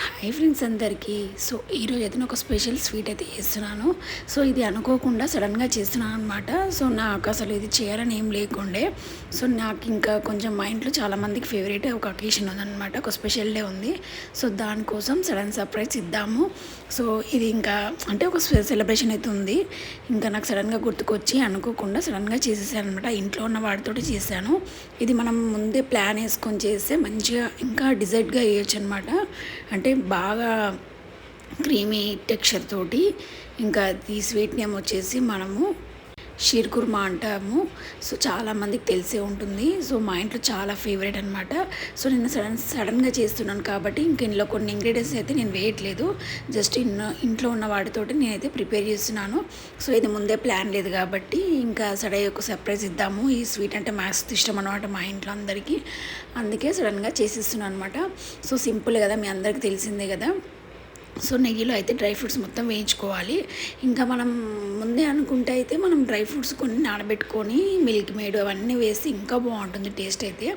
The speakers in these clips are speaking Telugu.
హాయ్ ఫ్రెండ్స్ అందరికీ. సో ఈరోజు అయితే నేను ఒక స్పెషల్ స్వీట్ అయితే చేస్తున్నాను. సో ఇది అనుకోకుండా సడన్గా చేస్తున్నాను అనమాట. సో నాకు అసలు ఇది చేయాలని ఏం లేకుండే. సో నాకు ఇంకా కొంచెం మా ఇంట్లో చాలామందికి ఫేవరెట్ ఒక అకేషన్ ఉందన్నమాట, ఒక స్పెషల్ డే ఉంది. సో దానికోసం సడన్ సర్ప్రైజ్ ఇద్దాము. సో ఇది ఇంకా అంటే ఒక సెలబ్రేషన్ అయితే ఉంది. ఇంకా నాకు సడన్గా గుర్తుకొచ్చి అనుకోకుండా సడన్గా చేసేసాను అనమాట. ఇంట్లో ఉన్న వాటితోటి చేశాను. ఇది మనం ముందే ప్లాన్ వేసుకొని చేస్తే మంచిగా ఇంకా డిజైడ్గా వేయచ్చు అనమాట. అంటే బాగా క్రీమీ టెక్స్చర్ తోటి. ఇంకా ఈ స్వీట్ నేమ్ వచ్చేసి మనము షీర్ కుర్మా అంటాము. సో చాలామందికి తెలిసే ఉంటుంది. సో మా ఇంట్లో చాలా ఫేవరెట్ అనమాట. సో నేను సడన్గా చేస్తున్నాను కాబట్టి ఇంక ఇందులో కొన్ని ఇంగ్రీడియంట్స్ అయితే నేను వేయట్లేదు. జస్ట్ ఇంట్లో ఉన్న వాటితోటి నేనైతే ప్రిపేర్ చేస్తున్నాను. సో ఇది ముందే ప్లాన్ లేదు కాబట్టి ఇంకా ఒక సర్ప్రైజ్ ఇద్దాము. ఈ స్వీట్ అంటే మస్తు ఇష్టం అనమాట మా ఇంట్లో అందరికీ. అందుకే సడన్గా చేసేస్తున్నాను అనమాట. సో సింపుల్ కదా, మీ అందరికీ తెలిసిందే కదా. సో నెయ్యిలో అయితే డ్రై ఫ్రూట్స్ మొత్తం వేయించుకోవాలి. ఇంకా మనం ముందే అనుకుంటే అయితే మనం డ్రై ఫ్రూట్స్ కొన్ని నానబెట్టుకొని మిల్క్ మేడ్ అవన్నీ వేసి ఇంకా బాగుంటుంది టేస్ట్ అయితే.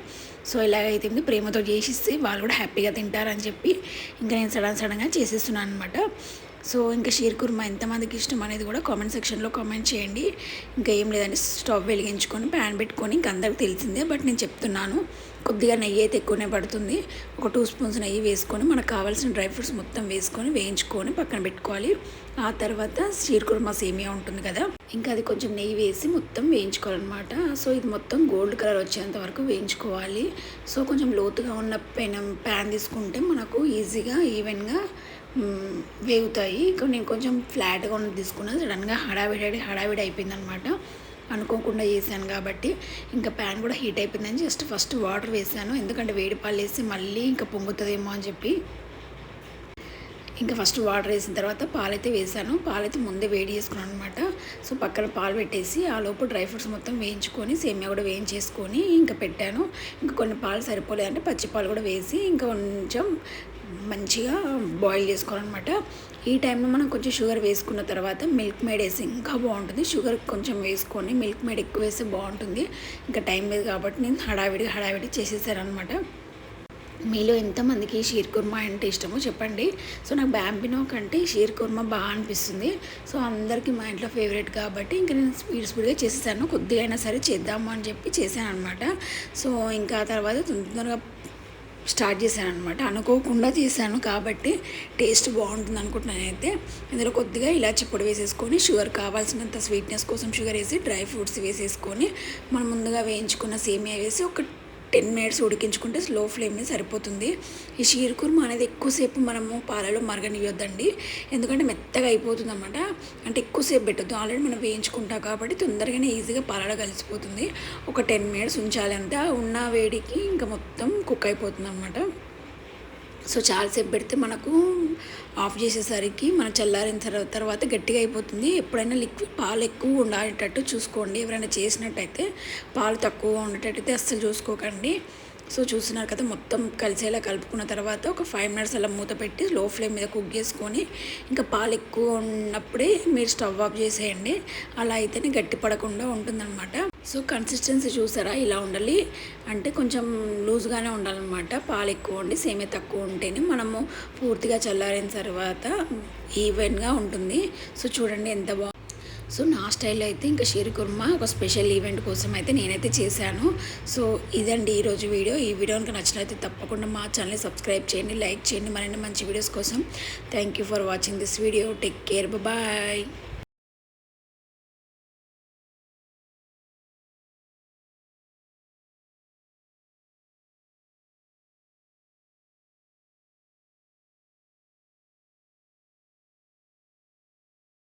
సో ఇలాగైతే ప్రేమతో చేసిస్తే వాళ్ళు కూడా హ్యాపీగా తింటారని చెప్పి ఇంకా నేను సడన్గా చేసేస్తున్నాను అనమాట. సో ఇంకా షీర్ కుర్మా ఎంతమందికి ఇష్టం అనేది కూడా కామెంట్ సెక్షన్లో కామెంట్ చేయండి. ఇంకా ఏం లేదంటే స్టవ్ వెలిగించుకొని ప్యాన్ పెట్టుకొని ఇంకా అందరికి తెలిసిందే, బట్ నేను చెప్తున్నాను. కొద్దిగా నెయ్యి అయితే ఎక్కువనే పడుతుంది. ఒక 2 స్పూన్స్ నెయ్యి వేసుకొని మనకు కావాల్సిన డ్రై ఫ్రూట్స్ మొత్తం వేసుకొని వేయించుకొని పక్కన పెట్టుకోవాలి. ఆ తర్వాత షీర్ కుర్మా సేమియా ఉంటుంది కదా, ఇంకా అది కొంచెం నెయ్యి వేసి మొత్తం వేయించుకోవాలన్నమాట. సో ఇది మొత్తం గోల్డ్ కలర్ వచ్చేంత వరకు వేయించుకోవాలి. సో కొంచెం లోతుగా ఉన్న ప్యాన్ తీసుకుంటే మనకు ఈజీగా ఈవెన్గా వేగుతాయి. నేను కొంచెం ఫ్లాట్గా ఉన్నది తీసుకున్నాను. సడన్గా హడావిడి అయిపోయింది అనమాట. అనుకోకుండా చేశాను కాబట్టి ఇంకా ప్యాన్ కూడా హీట్ అయిపోయిందని జస్ట్ ఫస్ట్ వాటర్ వేసాను. ఎందుకంటే వేడి పాలు వేసి మళ్ళీ ఇంకా పొంగుతుందేమో అని చెప్పి ఇంకా ఫస్ట్ వాటర్ వేసిన తర్వాత పాలైతే వేసాను. పాలైతే ముందే వేడి చేసుకున్నాను అనమాట. సో పక్కన పాలు పెట్టేసి ఆ లోపు డ్రై ఫ్రూట్స్ మొత్తం వేయించుకొని సేమియా కూడా వేయించేసుకొని ఇంకా పెట్టాను. ఇంకా కొన్ని పాలు సరిపోలేదంటే పచ్చి పాలు కూడా వేసి ఇంకా కొంచెం మంచిగా బాయిల్ చేసుకోవాలన్నమాట. ఈ టైంలో మనం కొంచెం షుగర్ వేసుకున్న తర్వాత మిల్క్ మేడ్ వేసి ఇంకా బాగుంటుంది. షుగర్ కొంచెం వేసుకొని మిల్క్ మేడ్ ఎక్కువ వేస్తే బాగుంటుంది. ఇంకా టైం లేదు కాబట్టి నేను హడావిడి చేసేసాను అనమాట. మీలో ఎంతమందికి షీర్ కుర్మా అంటే ఇష్టమో చెప్పండి. సో నాకు బ్యాంబినో కంటే షీర్ కుర్మా బాగా అనిపిస్తుంది. సో అందరికీ మా ఇంట్లో ఫేవరెట్ కాబట్టి ఇంకా నేను స్పీడ్గా చేసేసాను. కొద్దిగా అయినా సరే చేద్దాము అని చెప్పి చేశాను అనమాట. సో ఇంకా తర్వాత తొందరగా స్టార్ట్ చేశాను అనమాట. అనుకోకుండా చేశాను కాబట్టి టేస్ట్ బాగుంటుంది అనుకుంటున్నాను. అయితే ఇందులో కొద్దిగా ఇలాచి పొడి వేసేసుకొని షుగర్ కావాల్సినంత స్వీట్నెస్ కోసం షుగర్ వేసి డ్రై ఫ్రూట్స్ వేసేసుకొని మనం ముందుగా వేయించుకున్న సేమియా వేసి ఒక 10 మినిట్స్ ఉడికించుకుంటే స్లో ఫ్లేమ్ని సరిపోతుంది. ఈ షీర్ కుర్మా అనేది ఎక్కువసేపు మనము పాలలో మరగనివ్వద్దండి, ఎందుకంటే మెత్తగా అయిపోతుంది అనమాట. అంటే ఎక్కువసేపు పెట్టద్దు, ఆల్రెడీ మనం వేయించుకుంటాం కాబట్టి తొందరగానే ఈజీగా పాలలో కలిసిపోతుంది. ఒక 10 మినిట్స్ ఉంచాలి అంతే. ఉన్న వేడికి ఇంకా మొత్తం కుక్ అయిపోతుంది అనమాట. సో చాలాసేపు పెడితే మనకు ఆఫ్ చేసేసరికి మనం చల్లారిన తర్వాత గట్టిగా అయిపోతుంది. ఎప్పుడైనా లిక్విడ్ పాలు ఎక్కువ ఉండేటట్టు చూసుకోండి. ఎవరైనా చేసినట్టయితే పాలు తక్కువ ఉండేటట్టయితే అస్సలు చూసుకోకండి. సో చూస్తున్నారు కదా, మొత్తం కలిసేలా కలుపుకున్న తర్వాత ఒక 5 మినిట్స్ అలా మూత పెట్టి లో ఫ్లేమ్ మీద కుక్ చేసుకొని ఇంకా పాలు ఎక్కువ ఉన్నప్పుడే మీరు స్టవ్ ఆఫ్ చేసేయండి. అలా అయితేనే గట్టి పడకుండా ఉంటుందన్నమాట. సో కన్సిస్టెన్సీ చూసారా, ఇలా ఉండాలి. అంటే కొంచెం లూజ్గానే ఉండాలన్నమాట. పాలు ఎక్కువ ఉండి సేమియా తక్కువ ఉంటేనే మనము పూర్తిగా చల్లారిన తర్వాత ఈవెన్గా ఉంటుంది. సో చూడండి ఎంత బాగుంది. సో నా స్టైల్లో అయితే ఇంకా షీర్ కుర్మా ఒక స్పెషల్ ఈవెంట్ కోసం అయితే నేనైతే చేశాను. సో ఇదండి ఈరోజు వీడియో. ఈ వీడియో కనుక నచ్చినట్లయితే తప్పకుండా మా ఛానల్ని సబ్స్క్రైబ్ చేయండి, లైక్ చేయండి. మరిన్ని మంచి వీడియోస్ కోసం thank you for watching this video. Take care, bye.